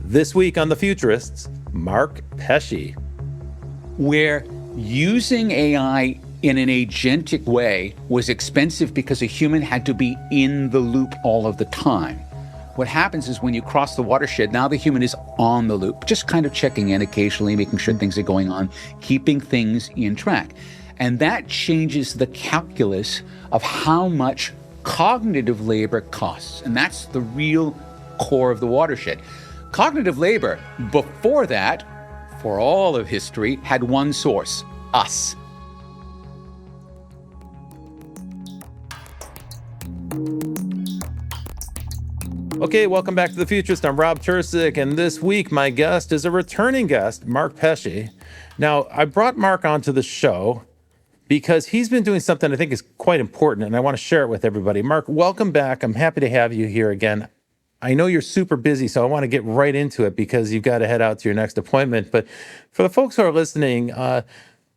This week on The Futurists, Mark Pesce. Where using AI in an agentic way was expensive because a human had to be in the loop all of the time. What happens is when you cross the watershed, now the human is on the loop, just kind of checking in occasionally, making sure things are going on, keeping things in track. And that changes the calculus of how much cognitive labor costs. And that's the real core of the watershed. Cognitive labor, before that, for all of history, had one source: us. Okay, welcome back to The Futurist. I'm Rob Tersick, and this week my guest is a returning guest, Mark Pesce. Now, I brought Mark onto the show because he's been doing something I think is quite important, and I want to share it with everybody. Mark, welcome back. I'm happy to have you here again. I know you're super busy, so I want to get right into it because you've got to head out to your next appointment. But for the folks who are listening,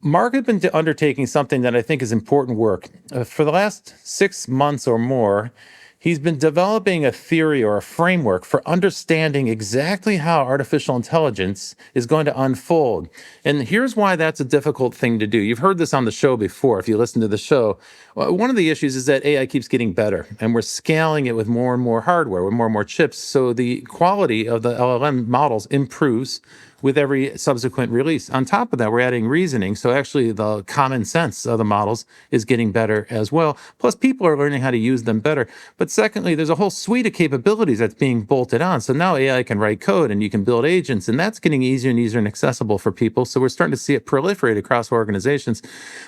Mark has been undertaking something that I think is important work. For the last 6 months or more, he's been developing a theory or a framework for understanding exactly how artificial intelligence is going to unfold. And here's why that's a difficult thing to do. You've heard this on the show before, if you listen to the show. One of the issues is that AI keeps getting better, and we're scaling it with more and more hardware, with more and more chips. So the quality of the LLM models improves with every subsequent release. On top of that, we're adding reasoning. So actually the common sense of the models is getting better as well. Plus people are learning how to use them better. But secondly, there's a whole suite of capabilities that's being bolted on. So now AI can write code and you can build agents, and that's getting easier and easier and accessible for people. So we're starting to see it proliferate across organizations.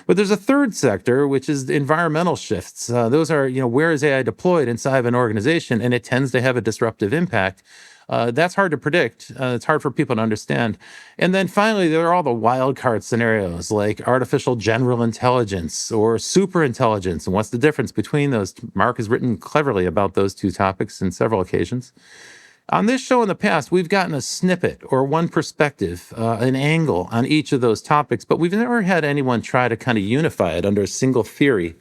But there's a third sector, which is environmental shifts. Those are, where is AI deployed inside of an organization? And it tends to have a disruptive impact. That's hard to predict. It's hard for people to understand. And then finally, there are all the wild card scenarios like artificial general intelligence or super intelligence. And what's the difference between those? Mark has written cleverly about those two topics in several occasions. On this show in the past, we've gotten a snippet or one perspective, an angle on each of those topics, but we've never had anyone try to kind of unify it under a single theory.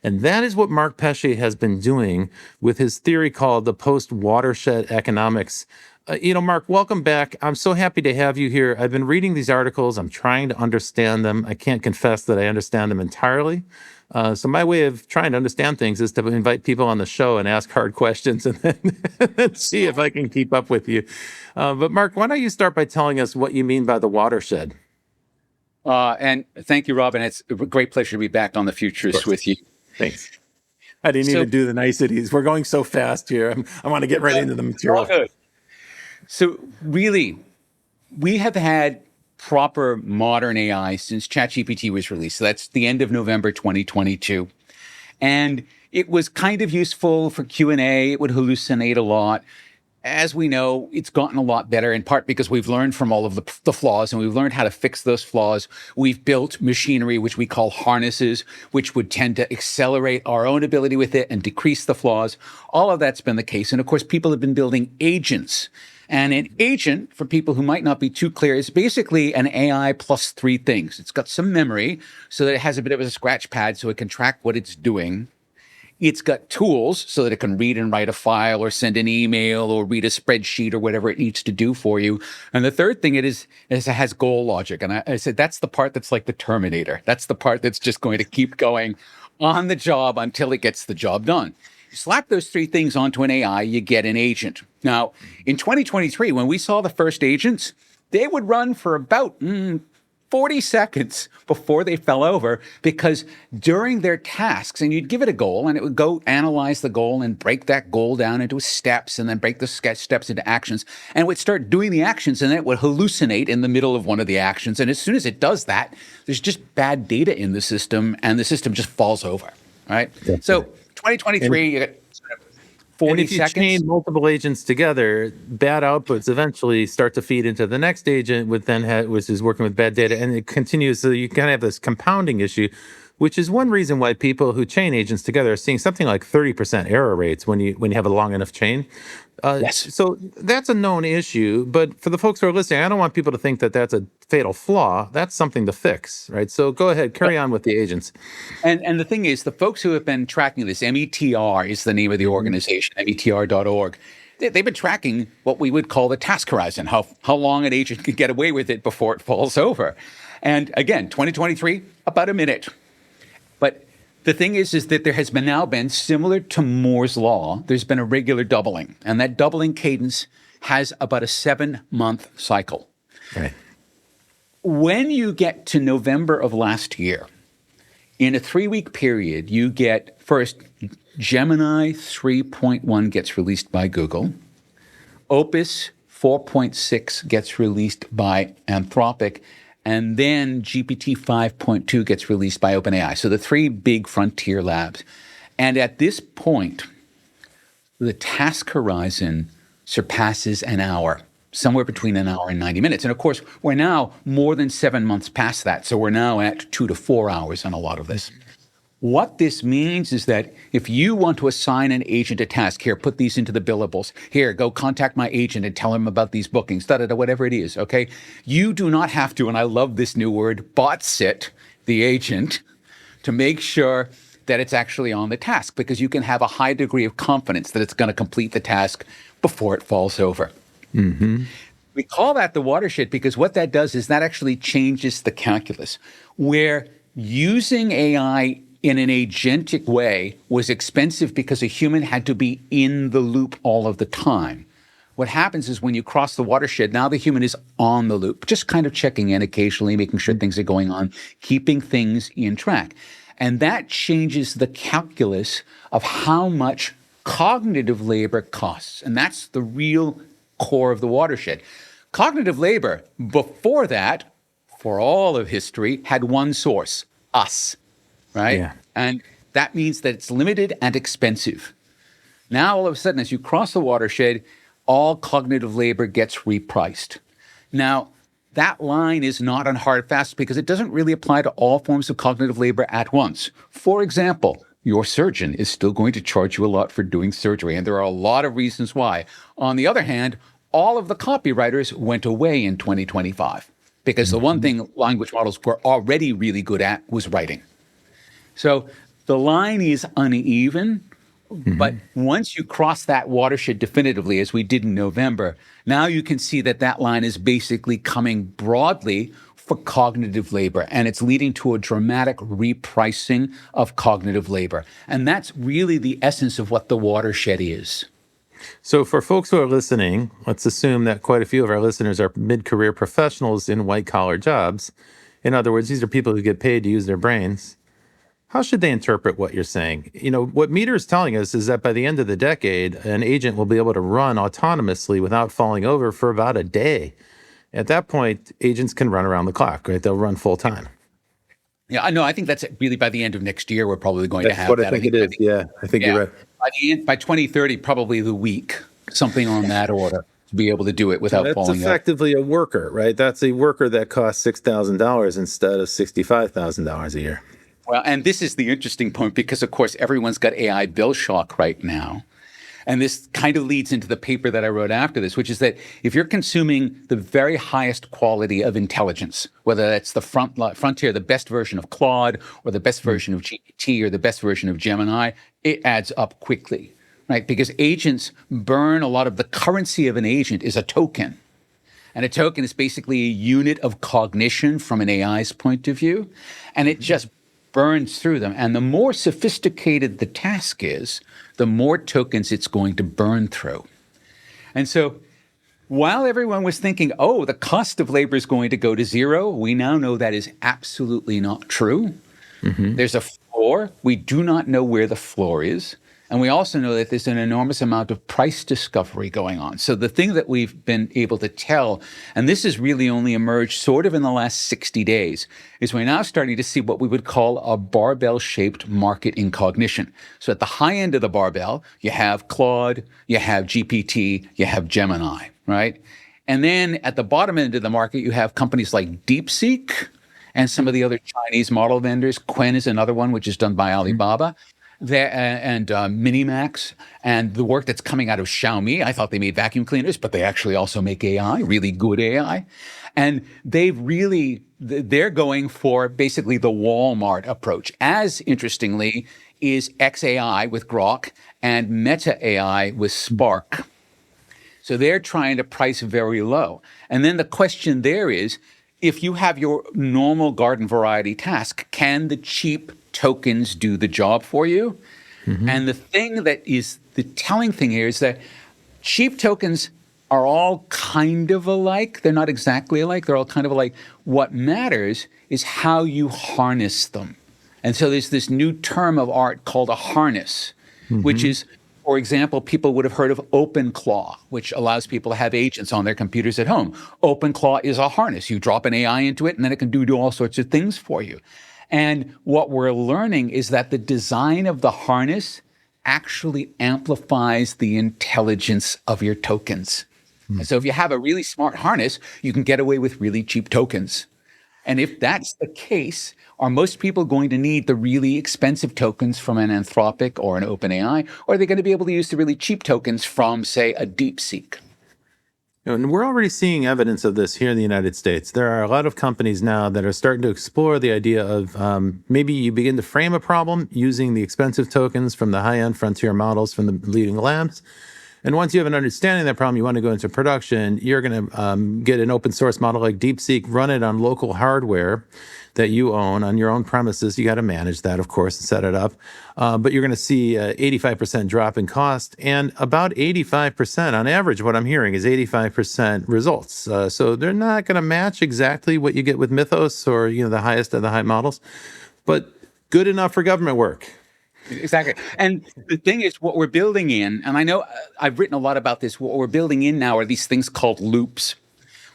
And that is what Mark Pesce has been doing with his theory called the post-watershed economics. Mark, welcome back. I'm so happy to have you here. I've been reading these articles. I'm trying to understand them. I can't confess that I understand them entirely. So my way of trying to understand things is to invite people on the show and ask hard questions and then see if I can keep up with you. But Mark, why don't you start by telling us what you mean by the watershed? And thank you, Robin. It's a great pleasure to be back on The Futurists with you. Thanks. I didn't even do the niceties. We're going so fast here. I want to get right into the material. So really, we have had proper modern AI since ChatGPT was released. So that's the end of November 2022. And it was kind of useful for Q&A. It would hallucinate a lot. As we know, it's gotten a lot better, in part because we've learned from all of the flaws, and we've learned how to fix those flaws. We've built machinery, which we call harnesses, which would tend to accelerate our own ability with it and decrease the flaws. All of that's been the case. And of course, people have been building agents. And an agent, for people who might not be too clear, is basically an AI plus three things. It's got some memory so that it has a bit of a scratch pad so it can track what it's doing. It's got tools so that it can read and write a file or send an email or read a spreadsheet or whatever it needs to do for you. And the third thing is it has goal logic. And I said, that's the part that's like the Terminator. That's the part that's just going to keep going on the job until it gets the job done. You slap those three things onto an AI, you get an agent. Now, in 2023, when we saw the first agents, they would run for about 40 seconds before they fell over, because during their tasks, and you'd give it a goal and it would go analyze the goal and break that goal down into steps and then break the steps into actions, and it would start doing the actions, and then it would hallucinate in the middle of one of the actions. And as soon as it does that, there's just bad data in the system and the system just falls over, right? Definitely. So 2023, you got 40 and if you seconds. chain multiple agents together, bad outputs eventually start to feed into the next agent, which is working with bad data, and it continues. So you kind of have this compounding issue, which is one reason why people who chain agents together are seeing something like 30% error rates when you have a long enough chain. Yes. So that's a known issue, but for the folks who are listening, I don't want people to think that that's a fatal flaw. That's something to fix, right? So go ahead, carry on with the agents. And the thing is, the folks who have been tracking this, METR is the name of the organization, METR.org. They've been tracking what we would call the task horizon, how long an agent can get away with it before it falls over. And again, 2023, about a minute. But the thing is that there has now been, similar to Moore's Law, there's been a regular doubling. And that doubling cadence has about a 7-month cycle. Right. When you get to November of last year, in a 3-week period, you get first Gemini 3.1 gets released by Google. Opus 4.6 gets released by Anthropic. And then GPT 5.2 gets released by OpenAI. So the 3 big frontier labs. And at this point, the task horizon surpasses an hour, somewhere between an hour and 90 minutes. And of course, we're now more than 7 months past that. So we're now at 2 to 4 hours on a lot of this. What this means is that if you want to assign an agent a task, here, put these into the billables. Here, go contact my agent and tell him about these bookings, whatever it is, okay? You do not have to, and I love this new word, bot sit the agent to make sure that it's actually on the task, because you can have a high degree of confidence that it's going to complete the task before it falls over. Mm-hmm. We call that the watershed because what that does is that actually changes the calculus, where using AI in an agentic way was expensive because a human had to be in the loop all of the time. What happens is when you cross the watershed, now the human is on the loop, just kind of checking in occasionally, making sure things are going on, keeping things in track. And that changes the calculus of how much cognitive labor costs. And that's the real core of the watershed. Cognitive labor, before that, for all of history, had one source, us. Right? Yeah. And that means that it's limited and expensive. Now, all of a sudden, as you cross the watershed, all cognitive labor gets repriced. Now, that line is not on hard fast because it doesn't really apply to all forms of cognitive labor at once. For example, your surgeon is still going to charge you a lot for doing surgery, and there are a lot of reasons why. On the other hand, all of the copywriters went away in 2025 because the one thing language models were already really good at was writing. So the line is uneven, but once you cross that watershed definitively, as we did in November, now you can see that that line is basically coming broadly for cognitive labor, and it's leading to a dramatic repricing of cognitive labor. And that's really the essence of what the watershed is. So for folks who are listening, let's assume that quite a few of our listeners are mid-career professionals in white-collar jobs. In other words, these are people who get paid to use their brains. How should they interpret what you're saying? You know, what Meter is telling us is that by the end of the decade, an agent will be able to run autonomously without falling over for about a day. At that point, agents can run around the clock, right? They'll run full time. Yeah, I know. I think that's really by the end of next year, we're probably going to have what that. I think it is. Yeah, I think you're right. By 2030, probably the week, something on that order, to be able to do it without falling over. That's effectively a worker, right? That's a worker that costs $6,000 instead of $65,000 a year. Well, and this is the interesting point because, of course, everyone's got AI bill shock right now. And this kind of leads into the paper that I wrote after this, which is that if you're consuming the very highest quality of intelligence, whether that's the frontier, the best version of Claude, or the best version of GPT, or the best version of Gemini, it adds up quickly, right? Because agents burn a lot of the currency of an agent is a token. And a token is basically a unit of cognition from an AI's point of view. And it just burns through them. And the more sophisticated the task is, the more tokens it's going to burn through. And so while everyone was thinking, oh, the cost of labor is going to go to zero, we now know that is absolutely not true. There's a floor. We do not know where the floor is. And we also know that there's an enormous amount of price discovery going on. So the thing that we've been able to tell, and this has really only emerged sort of in the last 60 days, is we're now starting to see what we would call a barbell-shaped market in cognition. So at the high end of the barbell, you have Claude, you have GPT, you have Gemini, right? And then at the bottom end of the market, you have companies like DeepSeek and some of the other Chinese model vendors. Qwen is another one, which is done by Alibaba. And Minimax, and the work that's coming out of Xiaomi. I thought they made vacuum cleaners, but they actually also make AI, really good AI. And they're going for basically the Walmart approach, as interestingly is xAI with Grok and Meta AI with Spark. So they're trying to price very low. And then the question there is, if you have your normal garden variety task, can the cheap tokens do the job for you? And the thing that is the telling thing here is that cheap tokens are all kind of alike. They're not exactly alike. They're all kind of alike. What matters is how you harness them. And so there's this new term of art called a harness, which is, for example, people would have heard of OpenClaw, which allows people to have agents on their computers at home. OpenClaw is a harness. You drop an AI into it, and then it can do all sorts of things for you. And what we're learning is that the design of the harness actually amplifies the intelligence of your tokens. And so if you have a really smart harness, you can get away with really cheap tokens. And if that's the case, are most people going to need the really expensive tokens from an Anthropic or an OpenAI, or are they going to be able to use the really cheap tokens from, say, a DeepSeek? And we're already seeing evidence of this here in the United States. There are a lot of companies now that are starting to explore the idea of maybe you begin to frame a problem using the expensive tokens from the high-end frontier models from the leading labs. And once you have an understanding of that problem, you want to go into production, you're going to get an open source model like DeepSeek, run it on local hardware that you own on your own premises. You got to manage that, of course, and set it up. But you're going to see 85% drop in cost, and about 85% on average, what I'm hearing is 85% results. So they're not going to match exactly what you get with Mythos or the highest of the high models, but good enough for government work. Exactly. And the thing is, what we're building in, and I know I've written a lot about this, what we're building in now are these things called loops,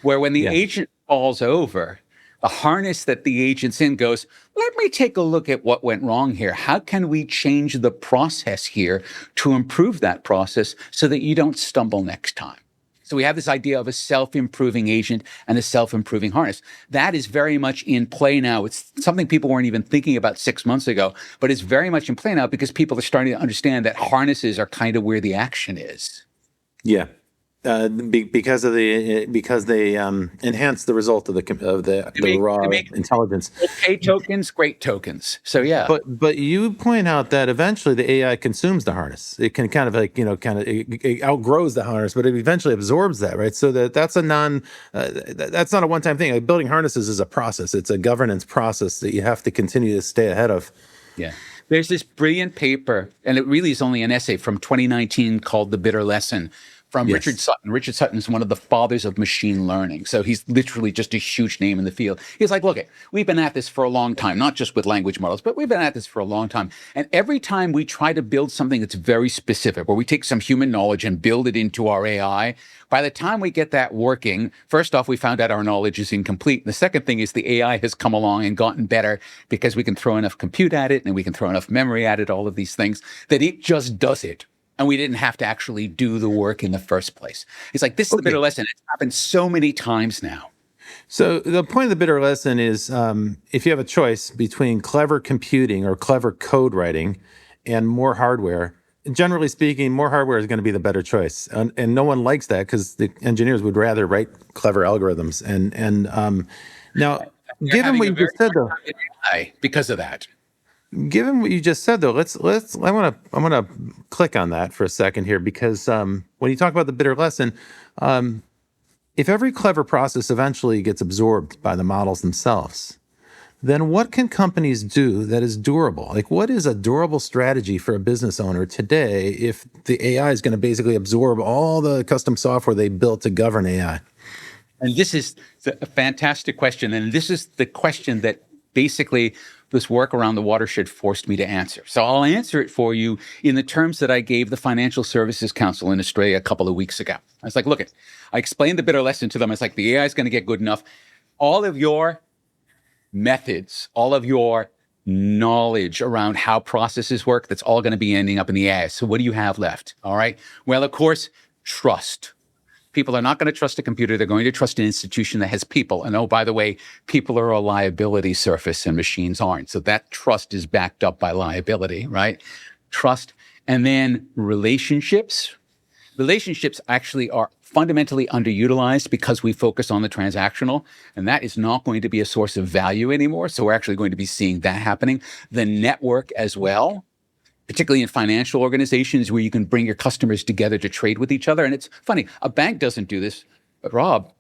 where when the agent falls over, the harness that the agent's in goes, let me take a look at what went wrong here. How can we change the process here to improve that process so that you don't stumble next time? So we have this idea of a self-improving agent and a self-improving harness. That is very much in play now. It's something people weren't even thinking about 6 months ago, but it's very much in play now because people are starting to understand that harnesses are kind of where the action is. Yeah. Because they enhance the result of the raw intelligence. Okay tokens, great tokens. So yeah. But you point out that eventually the AI consumes the harness. It can kind of it outgrows the harness, but it eventually absorbs that, right? So that's that's not a one-time thing. Like building harnesses is a process. It's a governance process that you have to continue to stay ahead of. Yeah. There's this brilliant paper, and it really is only an essay from 2019 called The Bitter Lesson, from Richard Sutton. Richard Sutton is one of the fathers of machine learning. So he's literally just a huge name in the field. He's like, look, we've been at this for a long time, not just with language models, but we've been at this for a long time. And every time we try to build something that's very specific, where we take some human knowledge and build it into our AI, by the time we get that working, first off, we found out our knowledge is incomplete. The second thing is the AI has come along and gotten better because we can throw enough compute at it and we can throw enough memory at it, all of these things, that it just does it. And we didn't have to actually do the work in the first place. It's like, this is the bitter lesson. It's happened so many times now. So the point of the bitter lesson is if you have a choice between clever computing or clever code writing and more hardware, generally speaking, more hardware is going to be the better choice. And no one likes that because the engineers would rather write clever algorithms. And now, given what you just said, though, because of that. Given what you just said, though, I want to click on that for a second here, because when you talk about the bitter lesson, if every clever process eventually gets absorbed by the models themselves, then what can companies do that is durable? Like, what is a durable strategy for a business owner today if the AI is going to basically absorb all the custom software they built to govern AI? And this is a fantastic question. And this is the question that basically this work around the Watershed forced me to answer. So I'll answer it for you in the terms that I gave the Financial Services Council in Australia a couple of weeks ago. I was like, look, I explained the bitter lesson to them. I was like, the AI is going to get good enough. All of your methods, all of your knowledge around how processes work, that's all going to be ending up in the AI. So what do you have left? All right. Well, of course, trust. People are not going to trust a computer. They're going to trust an institution that has people. And oh, by the way, people are a liability surface and machines aren't. So that trust is backed up by liability, right? Trust. And then relationships. Relationships actually are fundamentally underutilized because we focus on the transactional, and that is not going to be a source of value anymore. So we're actually going to be seeing that happening. The network as well. particularly in financial organizations where you can bring your customers together to trade with each other. And it's funny, a bank doesn't do this, but Rob,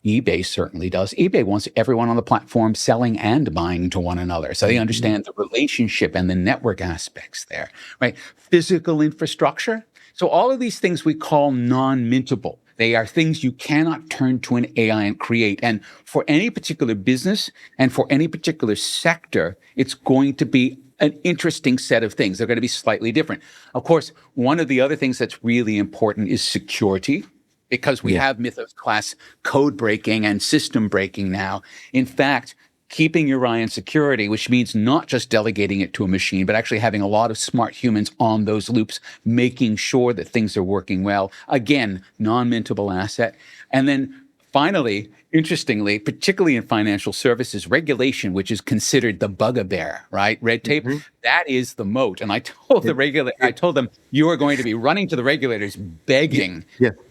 eBay certainly does. eBay wants everyone on the platform selling and buying to one another. So they understand the relationship and the network aspects there, right? Physical infrastructure. So all of these things we call non-mintable. They are things you cannot turn to an AI and create. And for any particular business and for any particular sector, it's going to be an interesting set of things. They're going to be slightly different. Of course, one of the other things that's really important is security, because we have Mythos class code breaking and system breaking now. In fact, keeping your eye on security, which means not just delegating it to a machine, but actually having a lot of smart humans on those loops, making sure that things are working well. Again, non-mintable asset. And then finally, interestingly, particularly in financial services, regulation, which is considered the bugbear, right? Red tape, that is the moat. And I told I told them, you are going to be running to the regulators begging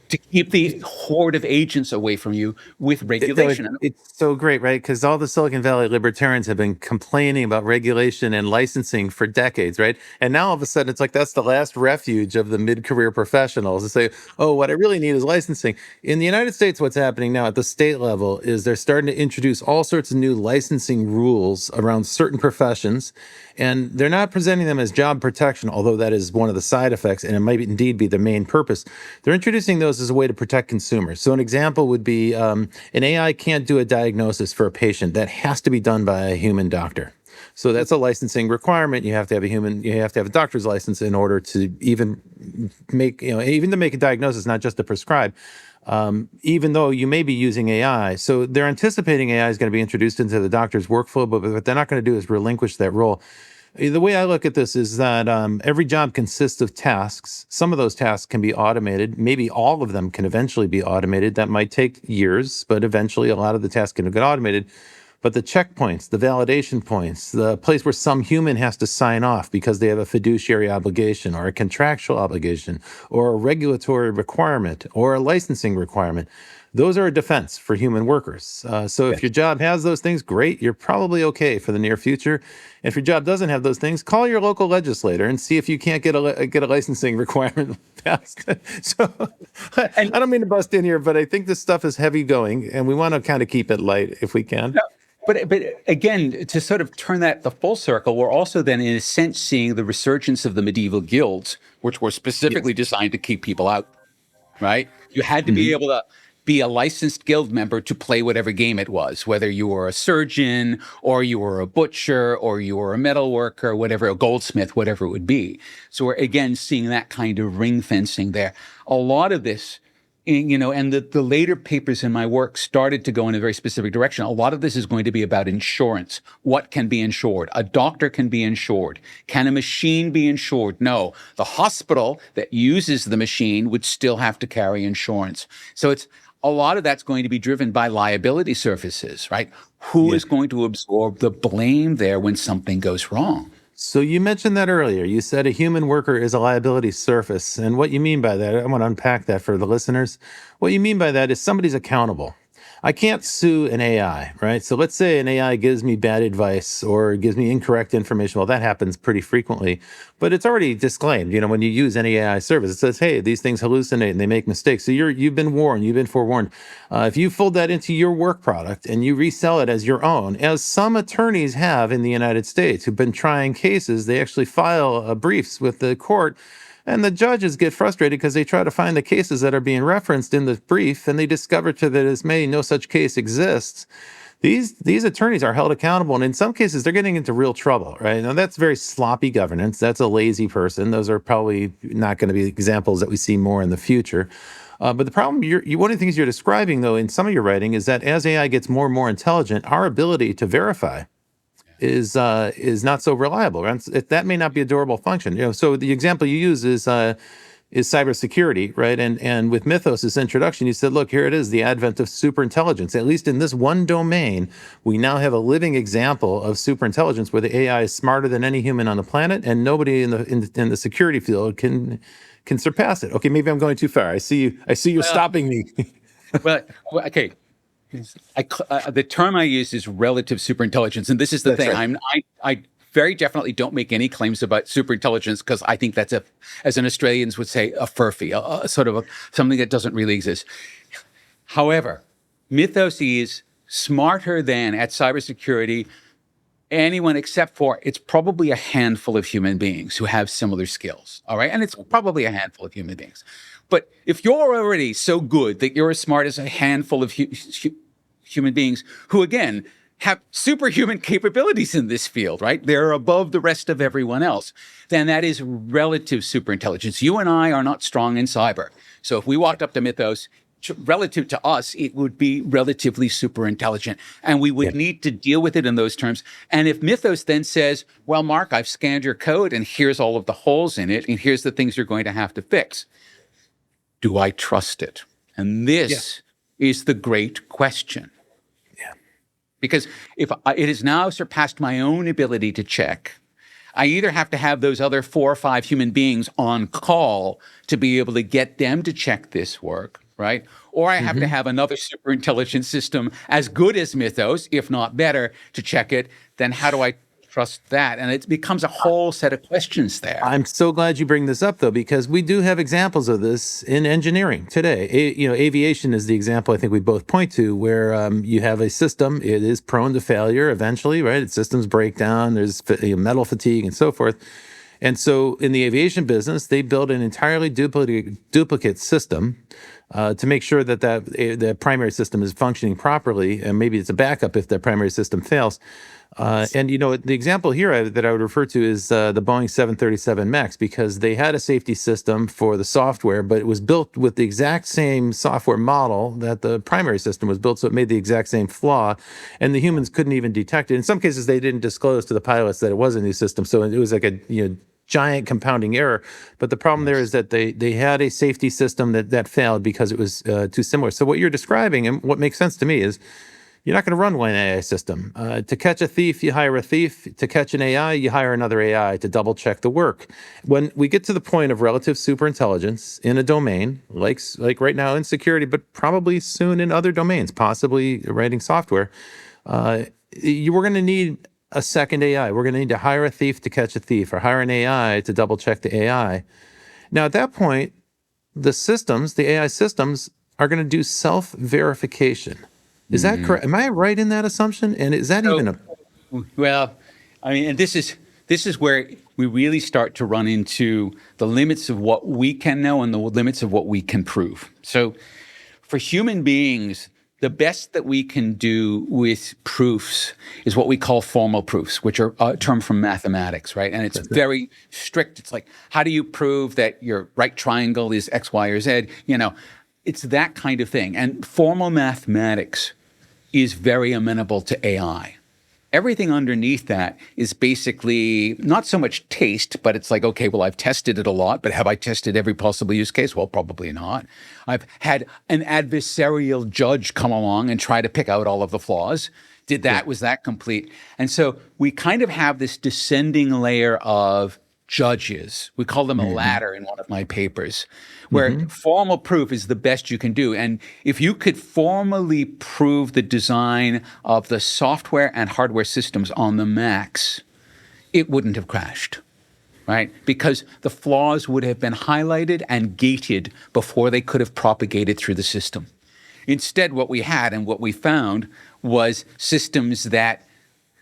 to keep the horde of agents away from you with regulation. It's so great, right? Because all the Silicon Valley libertarians have been complaining about regulation and licensing for decades, right? And now all of a sudden, it's like that's the last refuge of the mid-career professionals to say, oh, what I really need is licensing. In the United States, what's happening now at the state level is they're starting to introduce all sorts of new licensing rules around certain professions. And they're not presenting them as job protection, although that is one of the side effects, and it might indeed be the main purpose. They're introducing those as a way to protect consumers. So an example would be an AI can't do a diagnosis for a patient. That has to be done by a human doctor. So that's a licensing requirement. You have to have a doctor's license in order to even make, even to make a diagnosis, not just to prescribe. Even though you may be using AI. So they're anticipating AI is going to be introduced into the doctor's workflow, but what they're not going to do is relinquish that role. The way I look at this is that every job consists of tasks. Some of those tasks can be automated. Maybe all of them can eventually be automated. That might take years, but eventually a lot of the tasks can get automated. But the checkpoints, the validation points, the place where some human has to sign off because they have a fiduciary obligation or a contractual obligation or a regulatory requirement or a licensing requirement, those are a defense for human workers. So if your job has those things, great, you're probably okay for the near future. If your job doesn't have those things, call your local legislator and see if you can't get a licensing requirement passed. So I don't mean to bust in here, but I think this stuff is heavy going, and we want to kind of keep it light if we can. No. But again, to sort of turn that the full circle, we're also then in a sense seeing the resurgence of the medieval guilds, which were specifically designed to keep people out, right? You had to be able to be a licensed guild member to play whatever game it was, whether you were a surgeon or you were a butcher or you were a metal worker, whatever, a goldsmith, whatever it would be. So we're again seeing that kind of ring fencing there. A lot of this, and the later papers in my work started to go in a very specific direction. A lot of this is going to be about insurance. What can be insured? A doctor can be insured. Can a machine be insured? No. The hospital that uses the machine would still have to carry insurance. So a lot of that's going to be driven by liability services, right? Who is going to absorb the blame there when something goes wrong? So you mentioned that earlier. You said a human worker is a liability surface. And what you mean by that, I want to unpack that for the listeners. What you mean by that is somebody's accountable. I can't sue an AI, right? So let's say an AI gives me bad advice or gives me incorrect information. Well, that happens pretty frequently, but it's already disclaimed. When you use any AI service, it says, hey, these things hallucinate and they make mistakes. So you've been warned, you've been forewarned. If you fold that into your work product and you resell it as your own, as some attorneys have in the United States who've been trying cases, they actually file briefs with the court. And the judges get frustrated because they try to find the cases that are being referenced in the brief, and they discover to that as may no such case exists. These attorneys are held accountable, and in some cases, they're getting into real trouble, right? Now, that's very sloppy governance. That's a lazy person. Those are probably not going to be examples that we see more in the future. But the problem, one of the things you're describing, though, in some of your writing is that as AI gets more and more intelligent, our ability to verify is not so reliable. That may not be a durable function. So the example you use is cybersecurity, right? And with Mythos' introduction, you said, look, here it is, the advent of superintelligence. At least in this one domain, we now have a living example of superintelligence where the AI is smarter than any human on the planet, and nobody in the security field can surpass it. Okay, maybe I'm going too far. I see you're stopping me. Well, okay. The term I use is relative superintelligence, and this is the thing. Right. I very definitely don't make any claims about superintelligence, because I think that's as an Australians would say, a furphy, a sort of something that doesn't really exist. However, Mythos is smarter than, at cybersecurity, anyone except for, it's probably a handful of human beings who have similar skills. All right. And it's probably a handful of human beings. But if you're already so good that you're as smart as a handful of human beings who, again, have superhuman capabilities in this field, right? They're above the rest of everyone else. Then that is relative superintelligence. You and I are not strong in cyber. So if we walked up to Mythos, relative to us, it would be relatively super intelligent, and we would need to deal with it in those terms. And if Mythos then says, well, Mark, I've scanned your code and here's all of the holes in it, and here's the things you're going to have to fix, do I trust it? And this is the great question. Yeah. Because if it has now surpassed my own ability to check, I either have to have those other 4 or 5 human beings on call to be able to get them to check this work, right? Or I have to have another super intelligent system as good as Mythos, if not better, to check it. Then how do I trust that? And it becomes a whole set of questions there. I'm so glad you bring this up, though, because we do have examples of this in engineering today. Aviation is the example I think we both point to, where you have a system, it is prone to failure eventually, right? Systems break down, there's metal fatigue and so forth. And so in the aviation business, they build an entirely duplicate system to make sure that the primary system is functioning properly, and maybe it's a backup if the primary system fails. And the example here that I would refer to is the Boeing 737 MAX, because they had a safety system for the software, but it was built with the exact same software model that the primary system was built, so it made the exact same flaw, and the humans couldn't even detect it. In some cases, they didn't disclose to the pilots that it was a new system, so it was like a giant compounding error. But the problem there is that they had a safety system that failed because it was too similar. So what you're describing, and what makes sense to me, is you're not going to run one AI system. To catch a thief, you hire a thief. To catch an AI, you hire another AI to double check the work. When we get to the point of relative superintelligence in a domain, like right now in security, but probably soon in other domains, possibly writing software, we're going to need a second AI. We're going to need to hire a thief to catch a thief, or hire an AI to double check the AI. Now, at that point, the AI systems, are going to do self-verification. Is that correct? Am I right in that assumption? And is that Well, I mean, and this is where we really start to run into the limits of what we can know and the limits of what we can prove. So for human beings, the best that we can do with proofs is what we call formal proofs, which are a term from mathematics, right? And it's very strict. It's like, how do you prove that your right triangle is X, Y, or Z? It's that kind of thing. And formal mathematics is very amenable to AI. Everything underneath that is basically not so much taste, but it's like, okay, well, I've tested it a lot, but have I tested every possible use case? Well, probably not. I've had an adversarial judge come along and try to pick out all of the flaws. Was that complete? And so we kind of have this descending layer of judges. We call them a ladder in one of my papers, where formal proof is the best you can do. And if you could formally prove the design of the software and hardware systems on the MAX, it wouldn't have crashed, right? Because the flaws would have been highlighted and gated before they could have propagated through the system. Instead, what we had and what we found was systems that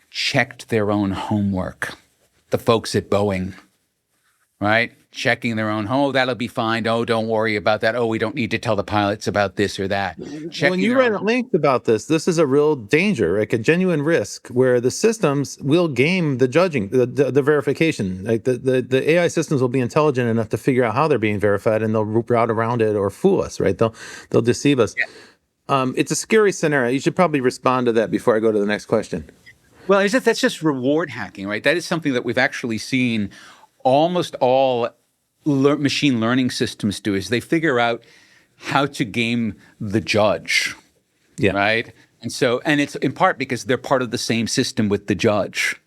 checked their own homework. The folks at Boeing, right? Checking their own, that'll be fine. Oh, don't worry about that. Oh, we don't need to tell the pilots about this or that. When you write a link about this is a real danger, like a genuine risk, where the systems will game the judging, the verification. Like the AI systems will be intelligent enough to figure out how they're being verified, and they'll route around it or fool us, right? They'll deceive us. Yeah. It's a scary scenario. You should probably respond to that before I go to the next question. Well, that's just reward hacking, right? That is something that we've actually seen almost all machine learning systems do, is they figure out how to game the judge, right? And it's in part because they're part of the same system with the judge.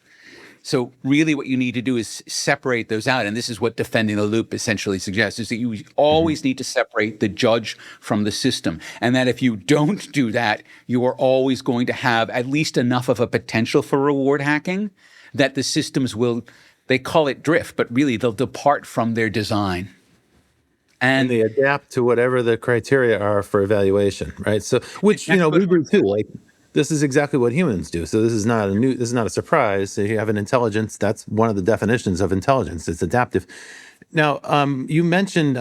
So really what you need to do is separate those out. And this is what defending the loop essentially suggests, is that you always need to separate the judge from the system. And that if you don't do that, you are always going to have at least enough of a potential for reward hacking that the systems will, they call it drift, but really they'll depart from their design. And they adapt to whatever the criteria are for evaluation, right? So, which we do too. Like, this is exactly what humans do. So this is not a surprise. So you have an intelligence. That's one of the definitions of intelligence. It's adaptive. Now, you mentioned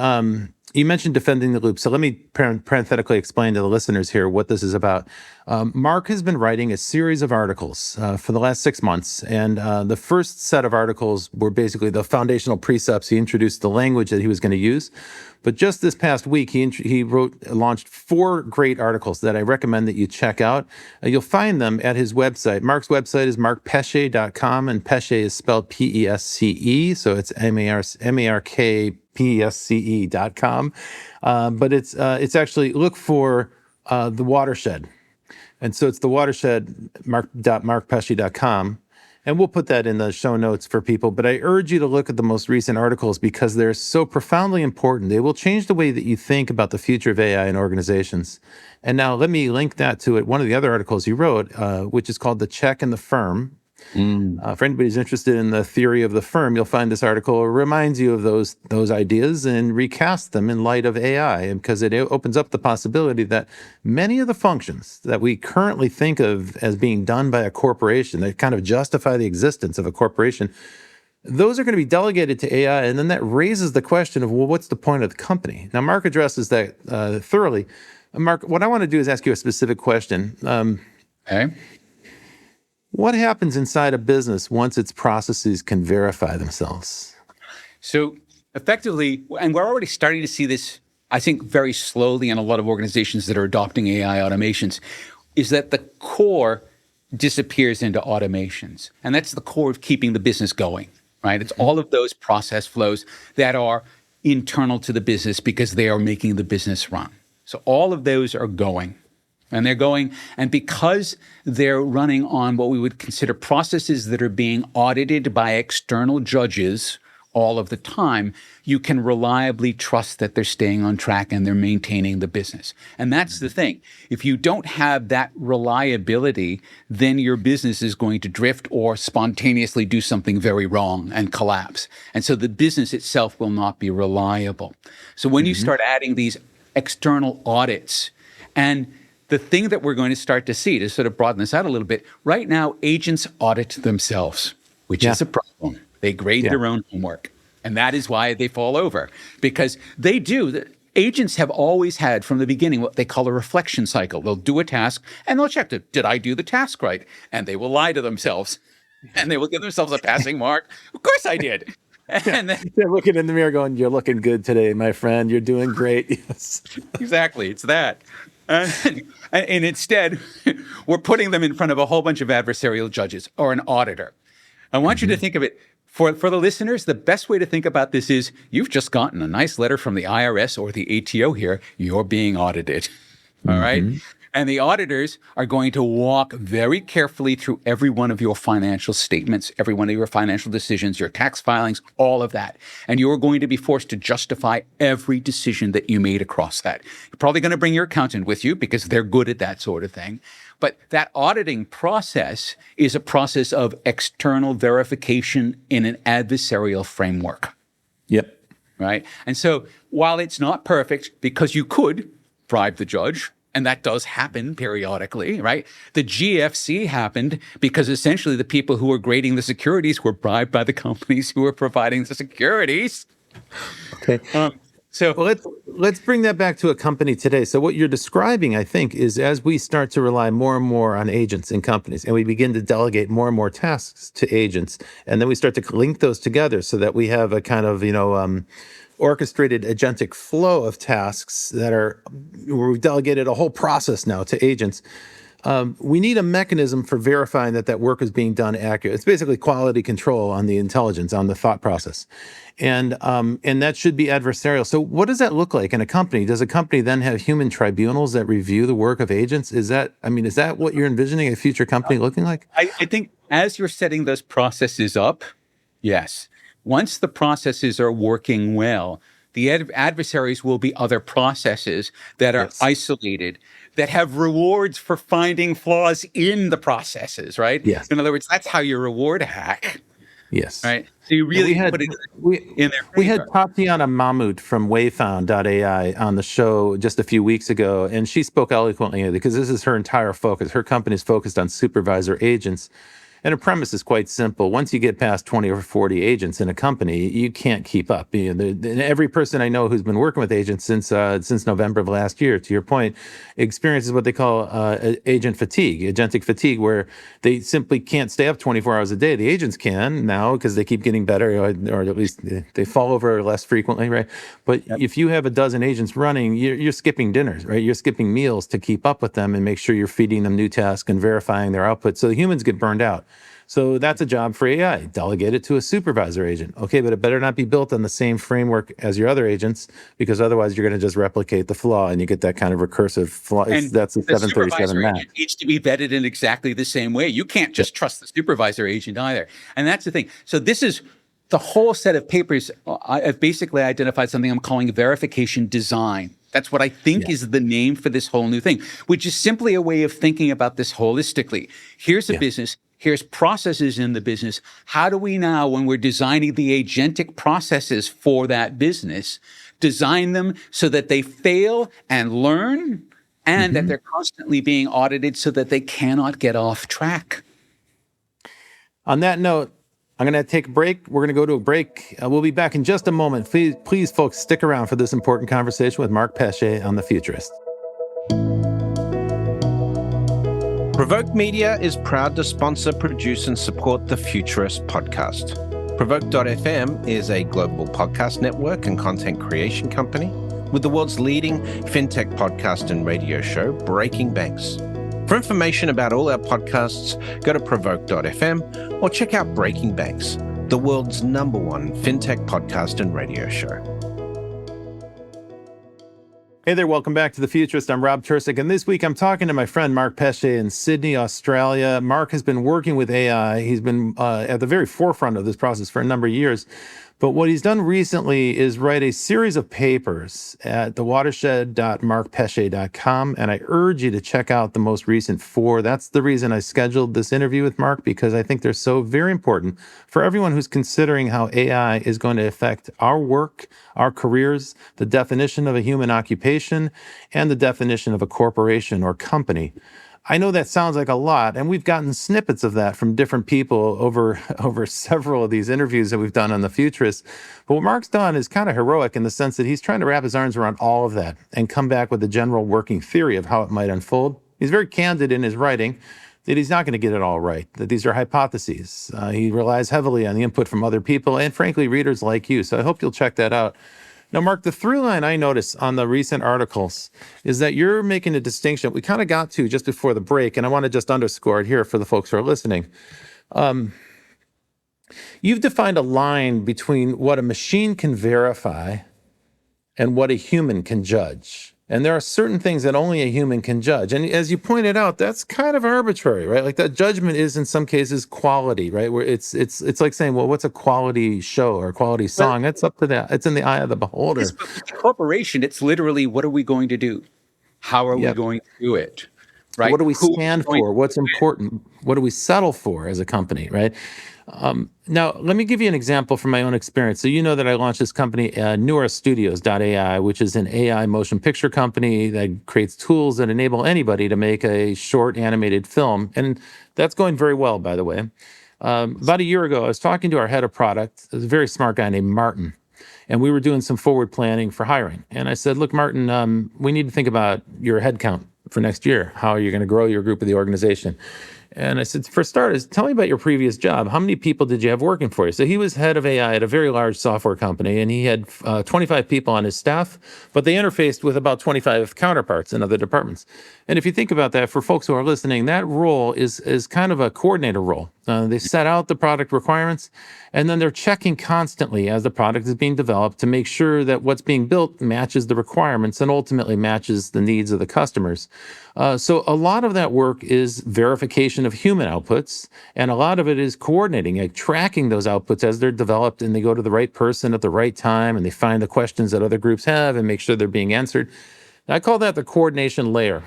defending the loop. So let me parenthetically explain to the listeners here what this is about. Mark has been writing a series of articles for the last 6 months, and the first set of articles were basically the foundational precepts. He introduced the language that he was going to use. But just this past week, he launched 4 great articles that I recommend that you check out. You'll find them at his website. Mark's website is markpesce.com, and Pesce is spelled P-E-S-C-E, so it's M-A-R-K-P-E-S-C-E.com. But it's actually, look for the Watershed. And so it's the Watershed, markpesce.com. And we'll put that in the show notes for people. But I urge you to look at the most recent articles because they're so profoundly important. They will change the way that you think about the future of AI in organizations. And now let me link that to it. One of the other articles he wrote, which is called The Check and the Firm. For anybody who's interested in the theory of the firm, you'll find this article reminds you of those ideas and recast them in light of AI, because it opens up the possibility that many of the functions that we currently think of as being done by a corporation, that kind of justify the existence of a corporation, those are going to be delegated to AI, and then that raises the question of, well, what's the point of the company? Now, Mark addresses that thoroughly. Mark, what I want to do is ask you a specific question. Okay. What happens inside a business once its processes can verify themselves? So effectively, and we're already starting to see this, I think, very slowly in a lot of organizations that are adopting AI automations, is that the core disappears into automations. And that's the core of keeping the business going, right? It's all of those process flows that are internal to the business because they are making the business run. So all of those are going. And they're going, and because they're running on what we would consider processes that are being audited by external judges all of the time, you can reliably trust that they're staying on track and they're maintaining the business. And that's the thing. If you don't have that reliability, then your business is going to drift or spontaneously do something very wrong and collapse. And so the business itself will not be reliable. So when you start adding these external audits, and the thing that we're going to start to see, to sort of broaden this out a little bit, right now, agents audit themselves, which is a problem. They grade their own homework. And that is why they fall over, because they do. Agents have always had, from the beginning, what they call a reflection cycle. They'll do a task, and they'll check, did I do the task right? And they will lie to themselves, and they will give themselves a passing mark. Of course I did. And then they're looking in the mirror going, you're looking good today, my friend. You're doing great. Yes. Exactly. It's that. And instead, we're putting them in front of a whole bunch of adversarial judges or an auditor. I want you to think of it, for the listeners, the best way to think about this is you've just gotten a nice letter from the IRS or the ATO here. You're being audited. All right? And the auditors are going to walk very carefully through every one of your financial statements, every one of your financial decisions, your tax filings, all of that. And you're going to be forced to justify every decision that you made across that. You're probably going to bring your accountant with you because they're good at that sort of thing. But that auditing process is a process of external verification in an adversarial framework. Yep. Right? And so while it's not perfect, because you could bribe the judge, and that does happen periodically, right? The GFC happened because essentially the people who were grading the securities were bribed by the companies who were providing the securities. Okay. So let's bring that back to a company today. So what you're describing, I think, is as we start to rely more and more on agents in companies, and we begin to delegate more and more tasks to agents, and then we start to link those together so that we have a kind of, orchestrated agentic flow of tasks that are, where we've delegated a whole process now to agents. We need a mechanism for verifying that work is being done accurately. It's basically quality control on the intelligence, on the thought process. And that should be adversarial. So what does that look like in a company? Does a company then have human tribunals that review the work of agents? Is that what you're envisioning a future company looking like? I think as you're setting those processes up, yes. Once the processes are working well, the adversaries will be other processes that are isolated, that have rewards for finding flaws in the processes, right? Yes. In other words, that's how you reward a hack, Yes. right? So you really put it in their favor. We had Tatiana Mahmood from Wayfound.ai on the show just a few weeks ago, and she spoke eloquently because this is her entire focus. Her company is focused on supervisor agents. And the premise is quite simple. Once you get past 20 or 40 agents in a company, you can't keep up. Every person I know who's been working with agents since November of last year, to your point, experiences what they call agent fatigue, agentic fatigue, where they simply can't stay up 24 hours a day. The agents can now because they keep getting better, or at least they fall over less frequently, right? But if you have a dozen agents running, you're skipping dinners, right? You're skipping meals to keep up with them and make sure you're feeding them new tasks and verifying their output. So the humans get burned out. So that's a job for AI. Delegate it to a supervisor agent. Okay, but it better not be built on the same framework as your other agents, because otherwise you're going to just replicate the flaw and you get that kind of recursive flaw. That's a 737 Mac. It needs to be vetted in exactly the same way. You can't just trust the supervisor agent either. And that's the thing. So this is the whole set of papers. I've basically identified something I'm calling verification design. That's what I think is the name for this whole new thing, which is simply a way of thinking about this holistically. Here's a business. Here's processes in the business. How do we now, when we're designing the agentic processes for that business, design them so that they fail and learn, and that they're constantly being audited so that they cannot get off track? On that note, I'm going to take a break. We're going to go to a break. We'll be back in just a moment. Please, folks, stick around for this important conversation with Mark Pesce on The Futurist. Provoke Media is proud to sponsor, produce, and support the Futurist podcast. Provoke.fm is a global podcast network and content creation company with the world's leading fintech podcast and radio show, Breaking Banks. For information about all our podcasts, go to Provoke.fm or check out Breaking Banks, the world's #1 fintech podcast and radio show. Hey there, welcome back to The Futurist. I'm Rob Tercek, and this week I'm talking to my friend Mark Pesce in Sydney, Australia. Mark has been working with AI. He's been at the very forefront of this process for a number of years. But what he's done recently is write a series of papers at the watershed.markpesce.com, and I urge you to check out the most recent 4. That's the reason I scheduled this interview with Mark, because I think they're so very important for everyone who's considering how AI is going to affect our work, our careers, the definition of a human occupation, and the definition of a corporation or company. I know that sounds like a lot, and we've gotten snippets of that from different people over several of these interviews that we've done on The Futurist. But what Mark's done is kind of heroic in the sense that he's trying to wrap his arms around all of that and come back with a general working theory of how it might unfold. He's very candid in his writing that he's not going to get it all right, that these are hypotheses. He relies heavily on the input from other people and, frankly, readers like you. So I hope you'll check that out. Now, Mark, the through line I noticed on the recent articles is that you're making a distinction we kind of got to just before the break, and I want to just underscore it here for the folks who are listening. You've defined a line between what a machine can verify and what a human can judge. And there are certain things that only a human can judge. And as you pointed out, that's kind of arbitrary, right? Like that judgment is in some cases quality, right? Where it's like saying, well, what's a quality show or a quality song? That's up to that. It's in the eye of the beholder. Yes, but with the corporation, it's literally, what are we going to do? How are we going to do it? Right? What do we stand for? What's important? What do we settle for as a company, right? Now, let me give you an example from my own experience. So you know that I launched this company, NeuraStudios.ai, which is an AI motion picture company that creates tools that enable anybody to make a short animated film. And that's going very well, by the way. About a year ago, I was talking to our head of product, a very smart guy named Martin, and we were doing some forward planning for hiring. And I said, look, Martin, we need to think about your headcount for next year. How are you going to grow your group of the organization? And I said, for starters, tell me about your previous job. How many people did you have working for you? So he was head of AI at a very large software company, and he had 25 people on his staff, but they interfaced with about 25 counterparts in other departments. And if you think about that, for folks who are listening, that role is kind of a coordinator role. They set out the product requirements, and then they're checking constantly as the product is being developed to make sure that what's being built matches the requirements and ultimately matches the needs of the customers. So a lot of that work is verification of human outputs, and a lot of it is coordinating, like tracking those outputs as they're developed, and they go to the right person at the right time, and they find the questions that other groups have and make sure they're being answered. I call that the coordination layer.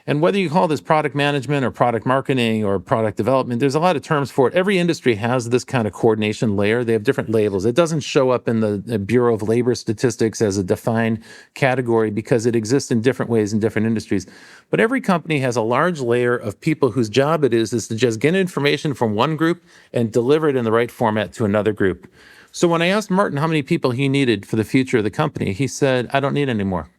And whether you call this product management or product marketing or product development, there's a lot of terms for it. Every industry has this kind of coordination layer. They have different labels. It doesn't show up in the Bureau of Labor Statistics as a defined category because it exists in different ways in different industries. But every company has a large layer of people whose job it is to just get information from one group and deliver it in the right format to another group. So when I asked Martin how many people he needed for the future of the company, he said, I don't need any more.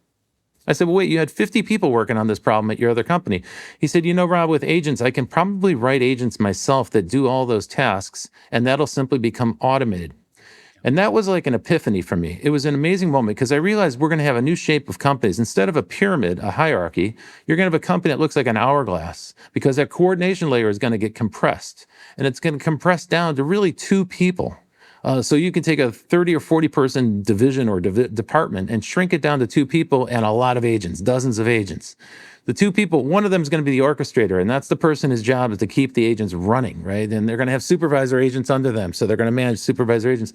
I said, well, wait, you had 50 people working on this problem at your other company. He said, Rob, with agents, I can probably write agents myself that do all those tasks, and that'll simply become automated. And that was like an epiphany for me. It was an amazing moment because I realized we're going to have a new shape of companies. Instead of a pyramid, a hierarchy, you're going to have a company that looks like an hourglass because that coordination layer is going to get compressed. And it's going to compress down to really 2 people. So you can take a 30 or 40 person division or department and shrink it down to 2 people and a lot of agents, dozens of agents. The 2 people, one of them is going to be the orchestrator, and that's the person whose job is to keep the agents running, right? And they're going to have supervisor agents under them, so they're going to manage supervisor agents.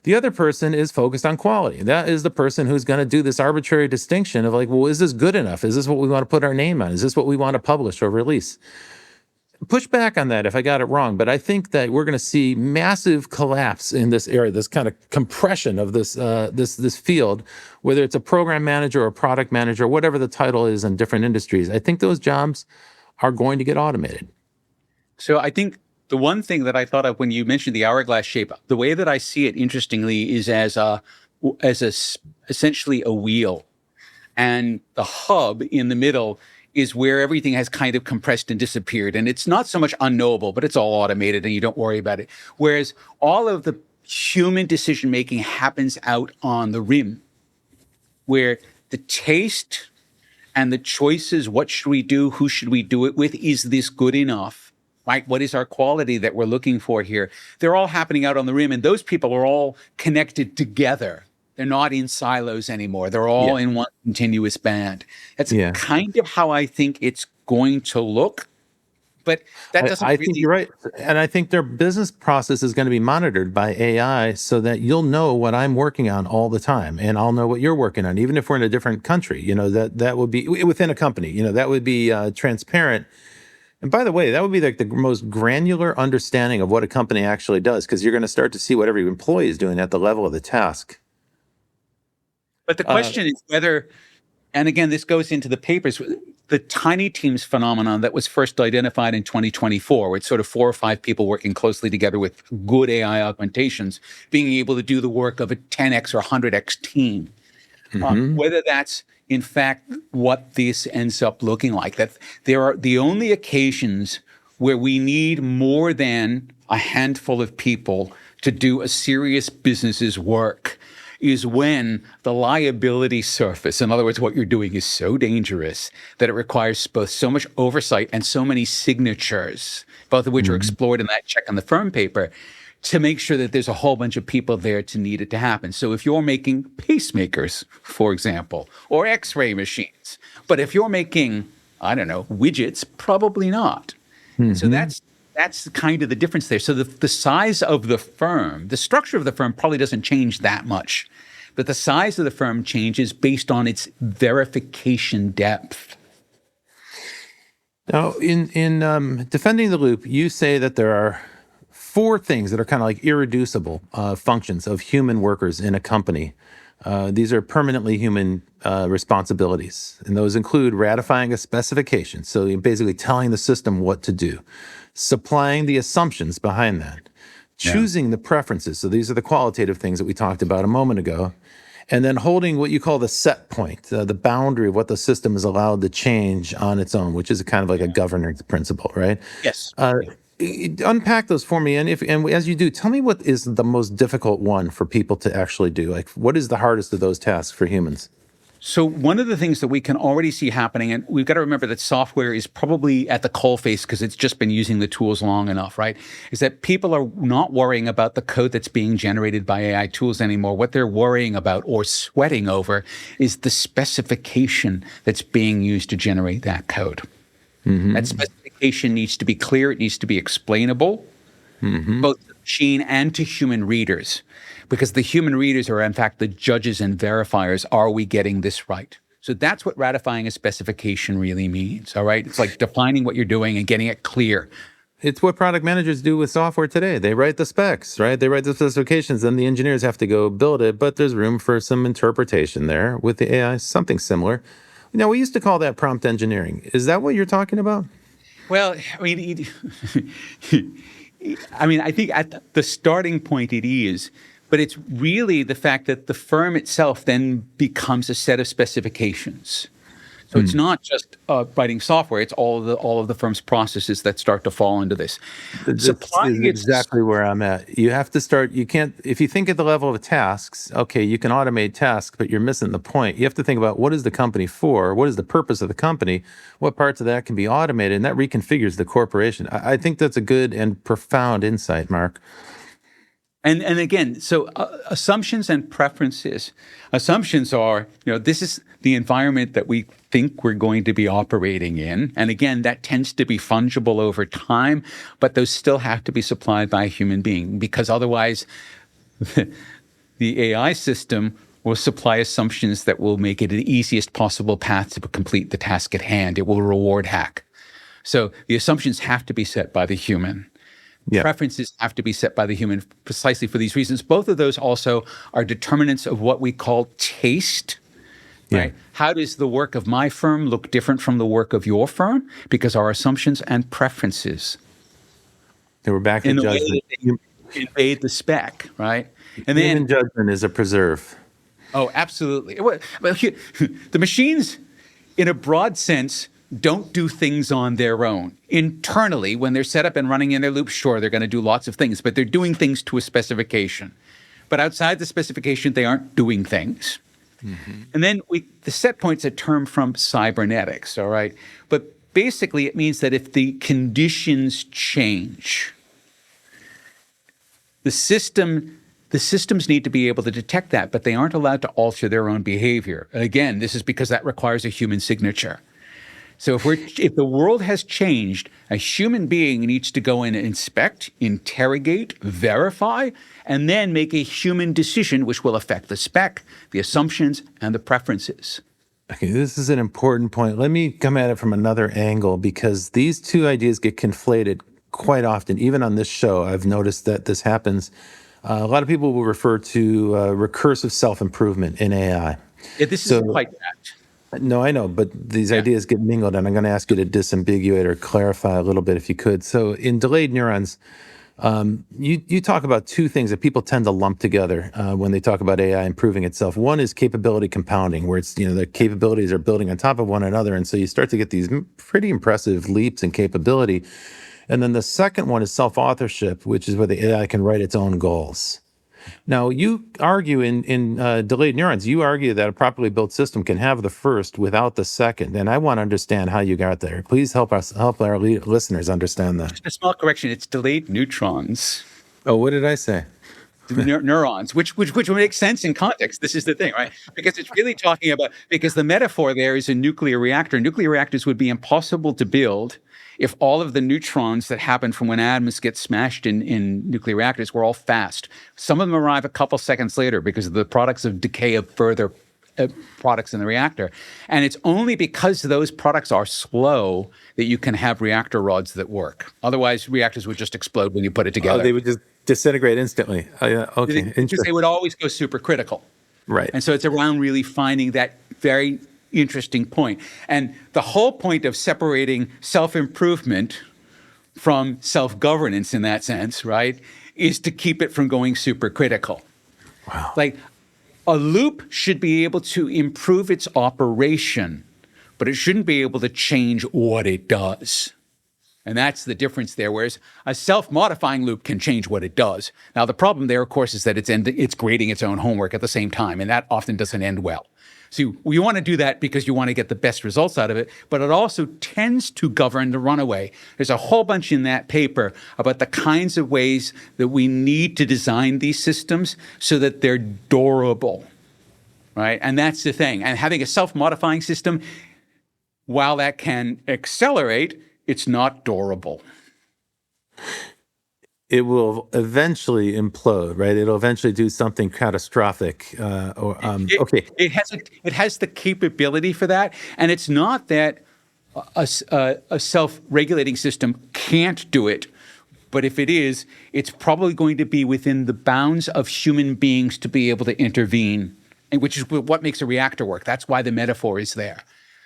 The other person is focused on quality. That is the person who's going to do this arbitrary distinction of like, well, is this good enough? Is this what we want to put our name on? Is this what we want to publish or release? Push back on that if I got it wrong, but I think that we're going to see massive collapse in this area, this kind of compression of this field, whether it's a program manager or a product manager, whatever the title is in different industries. I think those jobs are going to get automated. So I think the one thing that I thought of when you mentioned the hourglass shape, the way that I see it, interestingly, is as essentially a wheel, and the hub in the middle is where everything has kind of compressed and disappeared. And it's not so much unknowable, but it's all automated and you don't worry about it. Whereas all of the human decision-making happens out on the rim, where the taste and the choices, what should we do, who should we do it with, is this good enough, right? What is our quality that we're looking for here? They're all happening out on the rim, and those people are all connected together. They're not in silos anymore. They're all in one continuous band. That's kind of how I think it's going to look. But that doesn't I think you're right. And I think their business process is going to be monitored by AI so that you'll know what I'm working on all the time. And I'll know what you're working on, even if we're in a different country. That would be within a company. That would be transparent. And by the way, that would be like the most granular understanding of what a company actually does, because you're going to start to see what every employee is doing at the level of the task. But the question is whether, and again, this goes into the papers, the tiny teams phenomenon that was first identified in 2024, where it's sort of 4 or 5 people working closely together with good AI augmentations, being able to do the work of a 10x or 100x team. Whether that's in fact what this ends up looking like, that there are the only occasions where we need more than a handful of people to do a serious business's work is when the liability surface, in other words, what you're doing is so dangerous that it requires both so much oversight and so many signatures, both of which are explored in that check on the firm paper, to make sure that there's a whole bunch of people there to need it to happen. So if you're making pacemakers, for example, or X-ray machines, but if you're making, I don't know, widgets, probably not. So that's kind of the difference there. So the size of the firm, the structure of the firm probably doesn't change that much, but the size of the firm changes based on its verification depth. Now, in Defending the Loop, you say that there are 4 things that are kind of like irreducible functions of human workers in a company. These are permanently human responsibilities, and those include ratifying a specification, so you're basically telling the system what to do, supplying the assumptions behind that, choosing the preferences, so these are the qualitative things that we talked about a moment ago, and then holding what you call the set point, the boundary of what the system is allowed to change on its own, which is kind of like a governance principle, right? Yes. Unpack those for me, and as you do, tell me what is the most difficult one for people to actually do. Like, what is the hardest of those tasks for humans? So one of the things that we can already see happening, and we've got to remember that software is probably at the coalface because it's just been using the tools long enough, right? Is that people are not worrying about the code that's being generated by AI tools anymore. What they're worrying about or sweating over is the specification that's being used to generate that code. That specification needs to be clear. It needs to be explainable, both to the machine and to human readers, because the human readers are, in fact, the judges and verifiers. Are we getting this right? So that's what ratifying a specification really means, all right? It's like defining what you're doing and getting it clear. It's what product managers do with software today. They write the specs, right? They write the specifications, then the engineers have to go build it, but there's room for some interpretation there with the AI, something similar. Now, we used to call that prompt engineering. Is that what you're talking about? Well, I mean, I think at the starting point it is, but it's really the fact that the firm itself then becomes a set of specifications. So it's not just writing software; it's all of the firm's processes that start to fall into this. This is exactly where I'm at. You have to start. You can't. If you think at the level of tasks, okay, you can automate tasks, but you're missing the point. You have to think about what is the company for? What is the purpose of the company? What parts of that can be automated, and that reconfigures the corporation. I think that's a good and profound insight, Mark. And again, so assumptions and preferences. Assumptions are, this is the environment that we think we're going to be operating in. And again, that tends to be fungible over time, but those still have to be supplied by a human being, because otherwise the AI system will supply assumptions that will make it the easiest possible path to complete the task at hand. It will reward hack. So the assumptions have to be set by the human. Yeah. Preferences have to be set by the human precisely for these reasons. Both of those also are determinants of what we call taste. Right? Yeah. How does the work of my firm look different from the work of your firm? Because our assumptions and preferences. They were back in judgment. Invade the spec, right? And then human judgment is a preserve. Oh, absolutely. Well, the machines, in a broad sense, don't do things on their own. Internally, when they're set up and running in their loop, sure, they're going to do lots of things, but they're doing things to a specification. But outside the specification, they aren't doing things. Mm-hmm. And then the set point's a term from cybernetics, all right? But basically, it means that if the conditions change, the systems need to be able to detect that, but they aren't allowed to alter their own behavior. And again, this is because that requires a human signature. So if the world has changed, a human being needs to go in and inspect, interrogate, verify, and then make a human decision which will affect the spec, the assumptions, and the preferences. Okay, this is an important point. Let me come at it from another angle, because these two ideas get conflated quite often. Even on this show, I've noticed that this happens. A lot of people will refer to recursive self-improvement in AI. Yeah, this isn't quite that. No, I know, but these ideas get mingled, and I'm going to ask you to disambiguate or clarify a little bit if you could. So in delayed neurons, you talk about two things that people tend to lump together when they talk about AI improving itself. One is capability compounding, where it's, the capabilities are building on top of one another, and so you start to get these pretty impressive leaps in capability. And then the second one is self-authorship, which is where the AI can write its own goals. Now, you argue in delayed neurons, you argue that a properly built system can have the first without the second. And I want to understand how you got there. Please help our listeners understand that. Just a small correction. It's delayed neutrons. Oh, what did I say? Neurons, which would make sense in context. This is the thing, right? Because it's really talking about, because the metaphor there is a nuclear reactor. Nuclear reactors would be impossible to build if all of the neutrons that happen from when atoms get smashed in nuclear reactors were all fast. Some of them arrive a couple seconds later because of the products of decay of further products in the reactor. And it's only because those products are slow that you can have reactor rods that work. Otherwise, reactors would just explode when you put it together. Oh, they would just disintegrate instantly. Oh, yeah. Okay. Because they would always go supercritical. Right. And so it's around really finding that very interesting point. And the whole point of separating self-improvement from self-governance in that sense, right, is to keep it from going supercritical. Wow. Like, a loop should be able to improve its operation, but it shouldn't be able to change what it does. And that's the difference there, whereas a self-modifying loop can change what it does. Now, the problem there, of course, is that it's grading its own homework at the same time, and that often doesn't end well. So you want to do that because you want to get the best results out of it, but it also tends to govern the runaway. There's a whole bunch in that paper about the kinds of ways that we need to design these systems so that they're durable, right? And that's the thing. And having a self-modifying system, while that can accelerate, it's not durable. it will eventually implode, right? It'll eventually do something catastrophic. It has the capability for that, and it's not that a self-regulating system can't do it. But if it is, it's probably going to be within the bounds of human beings to be able to intervene, and which is what makes a reactor work. That's why the metaphor is there.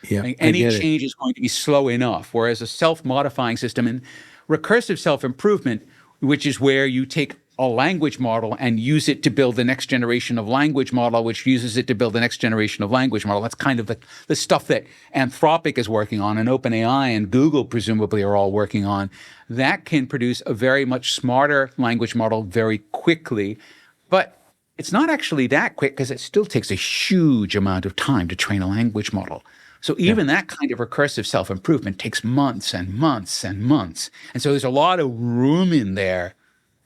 Yeah, Any change is going to be slow enough, whereas a self-modifying system and recursive self-improvement, which is where you take a language model and use it to build the next generation of language model, which uses it to build the next generation of language model. That's kind of the stuff that Anthropic is working on and OpenAI and Google presumably are all working on. That can produce a very much smarter language model very quickly. But it's not actually that quick because it still takes a huge amount of time to train a language model. So even that kind of recursive self-improvement takes months and months and months. And so there's a lot of room in there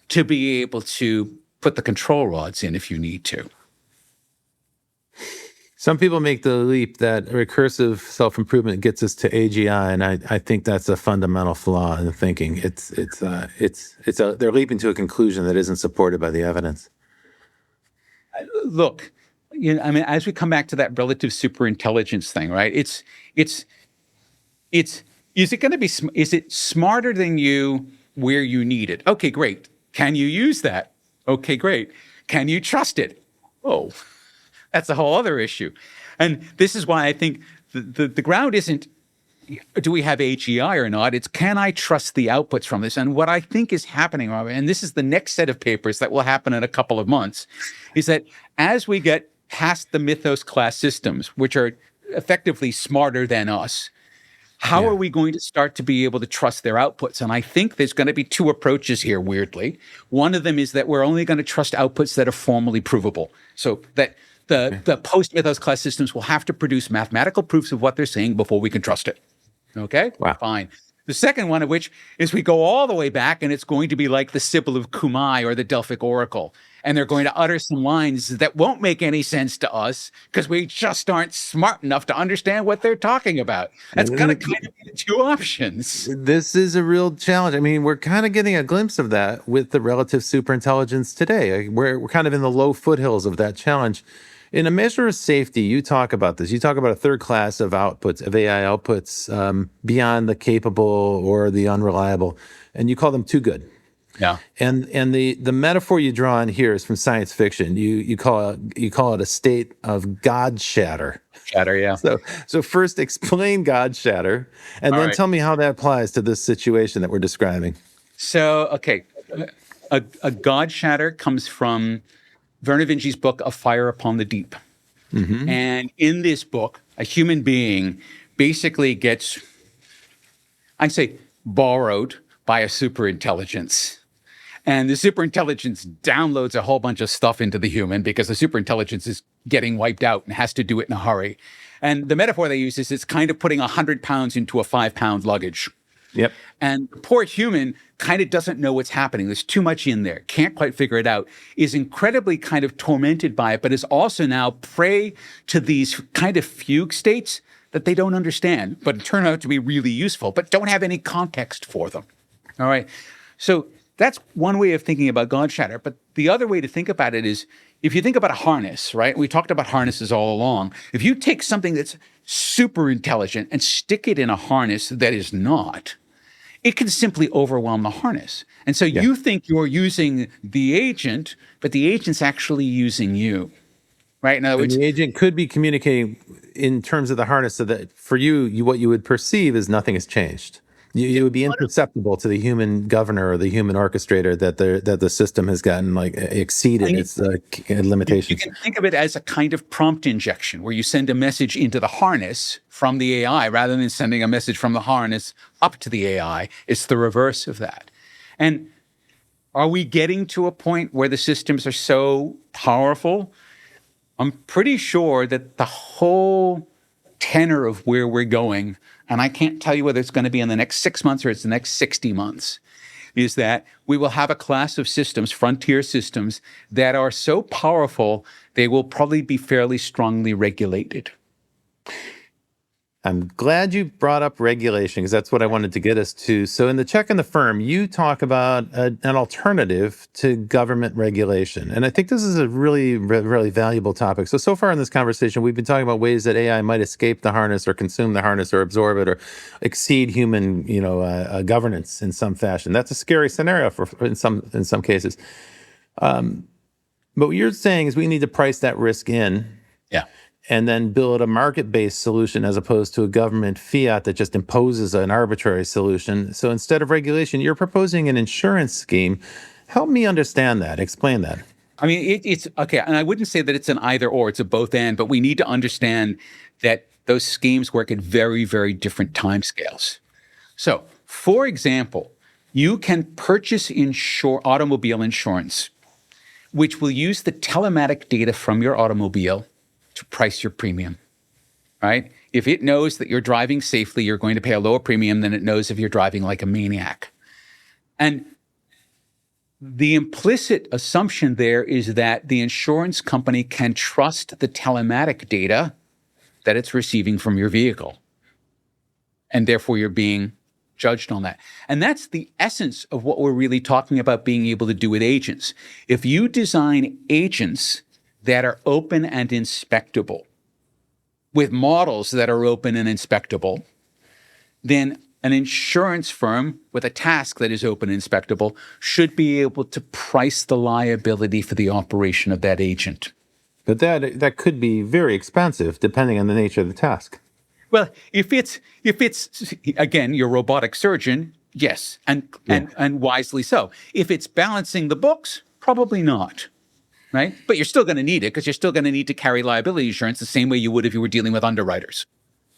to be able to put the control rods in if you need to. Some people make the leap that recursive self-improvement gets us to AGI, and I think that's a fundamental flaw in the thinking. They're leaping to a conclusion that isn't supported by the evidence. Look, as we come back to that relative superintelligence thing, right? Is it smarter than you where you need it? Okay, great. Can you use that? Okay, great. Can you trust it? Oh, that's a whole other issue. And this is why I think the ground isn't, do we have AGI or not? It's, can I trust the outputs from this? And what I think is happening, Robert, and this is the next set of papers that will happen in a couple of months, is that as we get past the Mythos class systems, which are effectively smarter than us, how are we going to start to be able to trust their outputs? And I think there's going to be two approaches here, weirdly. One of them is that we're only going to trust outputs that are formally provable. So that the post-Mythos class systems will have to produce mathematical proofs of what they're saying before we can trust it. Okay? Wow. Fine. The second one of which is we go all the way back, and it's going to be like the Sibyl of Cumae or the Delphic Oracle. And they're going to utter some lines that won't make any sense to us because we just aren't smart enough to understand what they're talking about. That's going to kind of be the two options. This is a real challenge. I mean, we're kind of getting a glimpse of that with the relative superintelligence today. We're kind of in the low foothills of that challenge. In a measure of safety, you talk about this. You talk about a third class of outputs, of AI outputs, beyond the capable or the unreliable, and you call them too good. Yeah. And the metaphor you draw on here is from science fiction. You call it a state of God shatter. Shatter, yeah. So first explain God shatter, and then tell me how that applies to this situation that we're describing. So, okay, a God shatter comes from Vernor Vinge's book, A Fire Upon the Deep. Mm-hmm. And in this book, a human being basically gets, I'd say, borrowed by a superintelligence. And the superintelligence downloads a whole bunch of stuff into the human because the superintelligence is getting wiped out and has to do it in a hurry. And the metaphor they use is it's kind of putting 100 pounds into a 5-pound luggage. Yep. And the poor human kind of doesn't know what's happening. There's too much in there, can't quite figure it out, is incredibly kind of tormented by it, but is also now prey to these kind of fugue states that they don't understand, but turn out to be really useful, but don't have any context for them. All right. So that's one way of thinking about God shatter. But the other way to think about it is if you think about a harness, right? We talked about harnesses all along. If you take something that's super intelligent and stick it in a harness that is not, it can simply overwhelm the harness. And so you think you're using the agent, but the agent's actually using you, right? In other words, the agent could be communicating in terms of the harness so that for you what you would perceive is nothing has changed. It would be imperceptible to the human governor or the human orchestrator that the system has gotten exceeded its limitations. You can think of it as a kind of prompt injection where you send a message into the harness from the AI rather than sending a message from the harness up to the AI. It's the reverse of that. And are we getting to a point where the systems are so powerful? I'm pretty sure that the whole tenor of where we're going, and I can't tell you whether it's going to be in the next 6 months or it's the next 60 months, is that we will have a class of systems, frontier systems, that are so powerful, they will probably be fairly strongly regulated. I'm glad you brought up regulation because that's what I wanted to get us to. So in the check and the firm, you talk about an alternative to government regulation. And I think this is a really, really valuable topic. So far in this conversation, we've been talking about ways that AI might escape the harness or consume the harness or absorb it or exceed human, governance in some fashion. That's a scary scenario in some cases. But what you're saying is we need to price that risk in. Yeah. And then build a market-based solution as opposed to a government fiat that just imposes an arbitrary solution. So instead of regulation, you're proposing an insurance scheme. Help me understand that. Explain that. I mean, it's okay. And I wouldn't say that it's an either or, it's a both and, but we need to understand that those schemes work at very, very different timescales. So, for example, you can purchase automobile insurance, which will use the telematic data from your automobile to price your premium, right? If it knows that you're driving safely, you're going to pay a lower premium than it knows if you're driving like a maniac. And the implicit assumption there is that the insurance company can trust the telematic data that it's receiving from your vehicle. And therefore, you're being judged on that. And that's the essence of what we're really talking about being able to do with agents. If you design agents that are open and inspectable, with models that are open and inspectable, then an insurance firm with a task that is open and inspectable should be able to price the liability for the operation of that agent. But that could be very expensive depending on the nature of the task. Well, if it's again, your robotic surgeon, yes, and wisely so. If it's balancing the books, probably not. Right? But you're still going to need it because you're still going to need to carry liability insurance the same way you would if you were dealing with underwriters.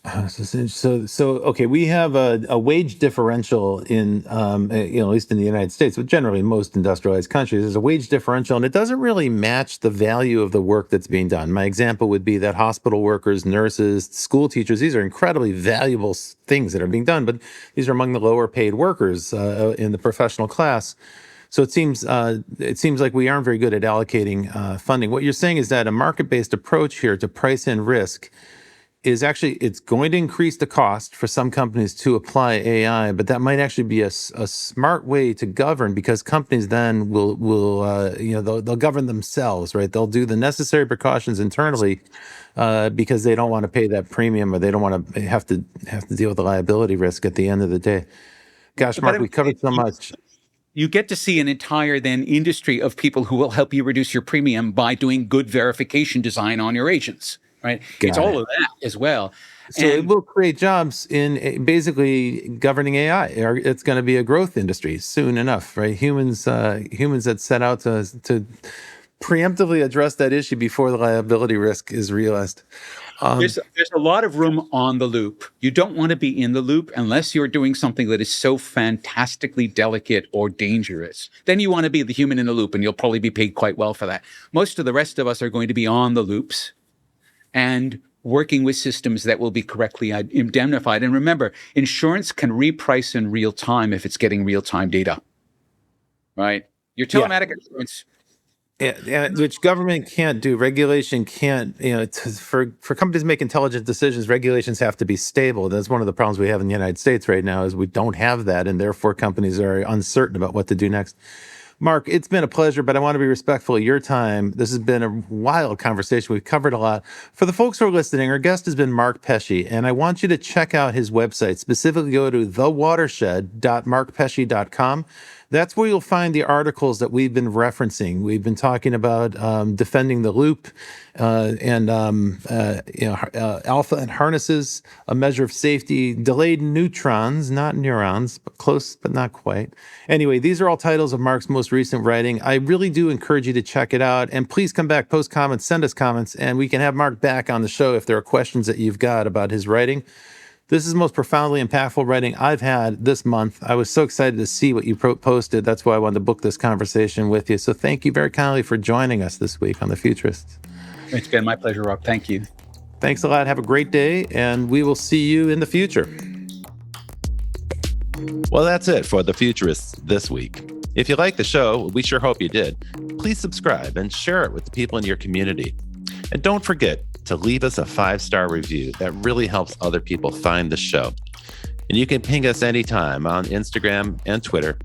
So okay, we have a wage differential in, at least in the United States, but generally in most industrialized countries, there's a wage differential, and it doesn't really match the value of the work that's being done. My example would be that hospital workers, nurses, school teachers, these are incredibly valuable things that are being done, but these are among the lower paid workers in the professional class. So it seems like we aren't very good at allocating funding. What you're saying is that a market-based approach here to price in risk is actually, it's going to increase the cost for some companies to apply AI, but that might actually be a smart way to govern, because companies then will they'll govern themselves, right? They'll do the necessary precautions internally because they don't want to pay that premium, or they don't want to have to deal with the liability risk at the end of the day. Gosh, Mark, we covered so much. You get to see an entire then industry of people who will help you reduce your premium by doing good verification design on your agents, right? It's all of that as well. So it will create jobs in basically governing AI. It's going to be a growth industry soon enough, right? Humans that set out to preemptively address that issue before the liability risk is realized. There's a lot of room on the loop. You don't want to be in the loop unless you're doing something that is so fantastically delicate or dangerous. Then you want to be the human in the loop, and you'll probably be paid quite well for that. Most of the rest of us are going to be on the loops and working with systems that will be correctly indemnified. And remember, insurance can reprice in real time if it's getting real-time data, right? Your telematic insurance... Yeah, which government can't do. Regulation can't, for companies to make intelligent decisions, regulations have to be stable. That's one of the problems we have in the United States right now, is we don't have that, and therefore companies are uncertain about what to do next. Mark, it's been a pleasure, but I want to be respectful of your time. This has been a wild conversation. We've covered a lot. For the folks who are listening, our guest has been Mark Pesce, and I want you to check out his website. Specifically, go to thewatershed.markpesce.com. That's where you'll find the articles that we've been referencing. We've been talking about defending the loop and alpha and harnesses, a measure of safety, delayed neutrons, not neurons, but close, but not quite. Anyway, these are all titles of Mark's most recent writing. I really do encourage you to check it out. And please come back, post comments, send us comments, and we can have Mark back on the show if there are questions that you've got about his writing. This is the most profoundly impactful writing I've had this month. I was so excited to see what you posted. That's why I wanted to book this conversation with you. So thank you very kindly for joining us this week on The Futurists. It's been my pleasure, Rob. Thank you. Thanks a lot. Have a great day, and we will see you in the future. Well, that's it for The Futurists this week. If you like the show, we sure hope you did. Please subscribe and share it with the people in your community. And don't forget to leave us a 5-star review. That really helps other people find the show. And you can ping us anytime on Instagram and Twitter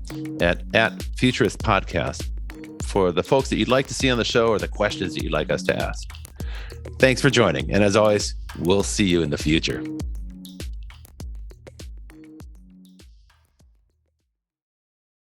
at Futurist Podcast for the folks that you'd like to see on the show or the questions that you'd like us to ask. Thanks for joining. And as always, we'll see you in the future.